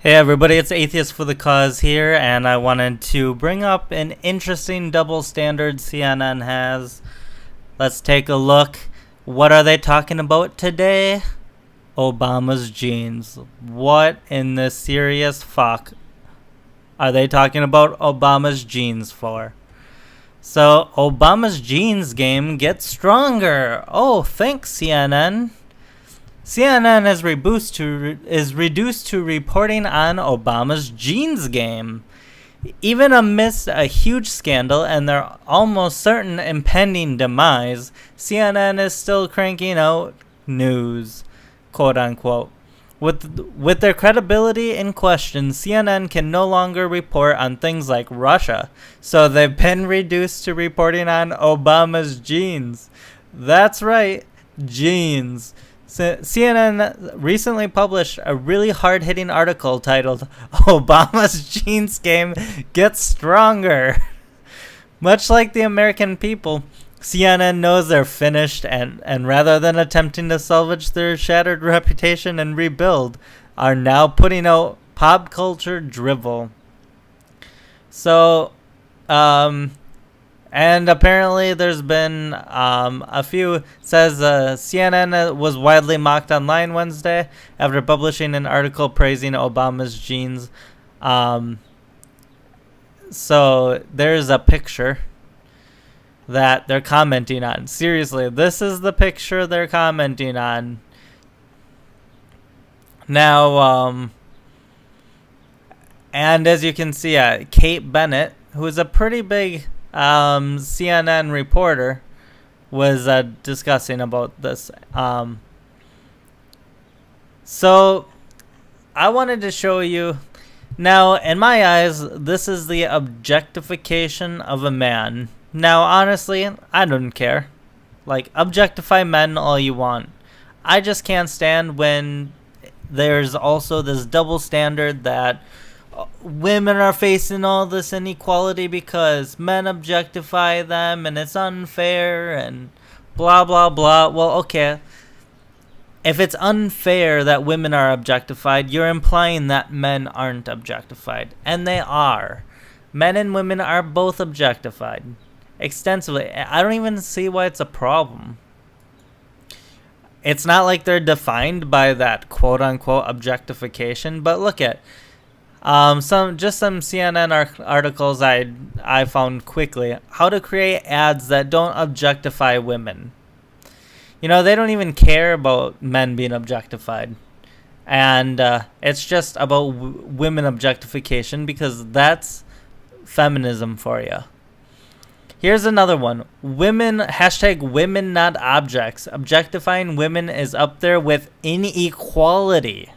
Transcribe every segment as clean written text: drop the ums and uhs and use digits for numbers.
Hey everybody, it's Atheist for the Cause here, and I wanted to bring up an interesting double standard CNN has. Let's take a look. What are they talking about today? Obama's genes. What in the serious fuck are they talking about Obama's genes for? So, Obama's genes game gets stronger. Oh, thanks CNN. CNN is reduced to reporting on Obama's genes game. Even amidst a huge scandal and their almost certain impending demise, CNN is still cranking out news, quote unquote. With their credibility in question, CNN can no longer report on things like Russia, so they've been reduced to reporting on Obama's genes. That's right, genes. CNN recently published a really hard-hitting article titled, "Obama's Genes Game Gets Stronger." Much like the American people, CNN knows they're finished and rather than attempting to salvage their shattered reputation and rebuild, are now putting out pop culture drivel. So, and apparently there's been a few, says CNN was widely mocked online Wednesday after publishing an article praising Obama's genes. So there's a picture that they're commenting on. Seriously, this is the picture they're commenting on. Now, and as you can see, Kate Bennett, who is a pretty big CNN reporter, was discussing about this. So I wanted to show you. Now, in my eyes, this is the objectification of a man. Now, honestly, I don't care. Like, objectify men all you want. I just can't stand when there's also this double standard that women are facing all this inequality because men objectify them and it's unfair and blah, blah, blah. Well, okay. If it's unfair that women are objectified, you're implying that men aren't objectified. And they are. Men and women are both objectified extensively. I don't even see why it's a problem. It's not like they're defined by that quote-unquote objectification, but look at some CNN articles I found quickly. How to create ads that don't objectify women. You know, they don't even care about men being objectified. And it's just about women objectification because that's feminism for you. Here's another one. Women, #women not objects. Objectifying women is up there with inequality.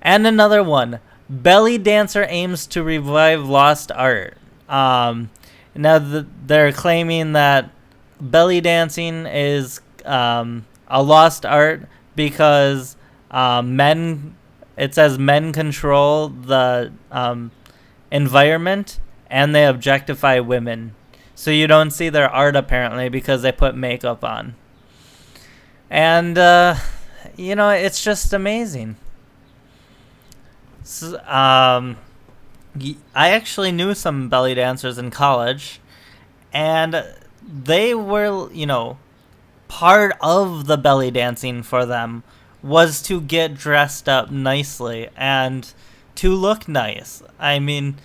And another one. Belly dancer aims to revive lost art. Now they're claiming that belly dancing is a lost art because it says men control the environment and they objectify women. So you don't see their art apparently because they put makeup on. And, it's just amazing. So, I actually knew some belly dancers in college, and they were, part of the belly dancing for them was to get dressed up nicely and to look nice. I mean,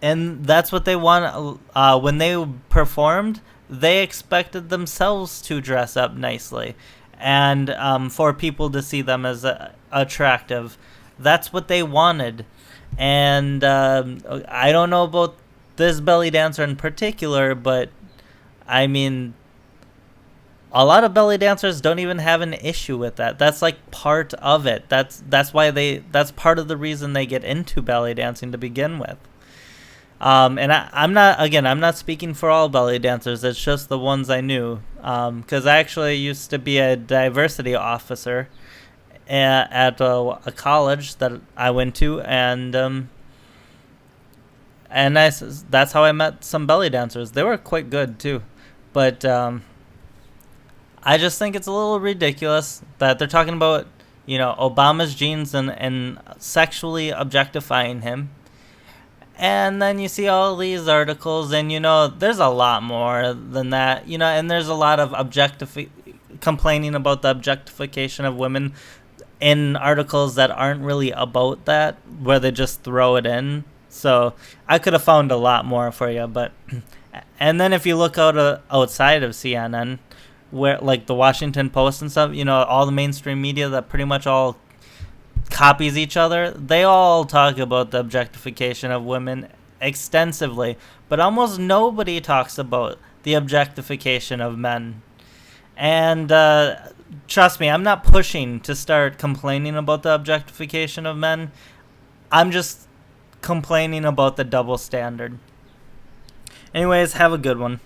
and that's what they want. When they performed, they expected themselves to dress up nicely and for people to see them as attractive. That's what they wanted. And I don't know about this belly dancer in particular, but I mean, a lot of belly dancers don't even have an issue with that. That's like part of it. That's part of the reason they get into belly dancing to begin with. And I'm not speaking for all belly dancers. It's just the ones I knew. Because I actually used to be a diversity officer at a college that I went to, and that's how I met some belly dancers. They were quite good too, but I just think it's a little ridiculous that they're talking about Obama's genes and sexually objectifying him. And then you see all these articles, and there's a lot more than that, and there's a lot of complaining about the objectification of women in articles that aren't really about that, where they just throw it in. So I could have found a lot more for you, but and then if you look outside of CNN, where like the Washington Post and stuff, all the mainstream media that pretty much all copies each other, they all talk about the objectification of women extensively, but almost nobody talks about the objectification of men. And trust me, I'm not pushing to start complaining about the objectification of men. I'm just complaining about the double standard. Anyways, have a good one.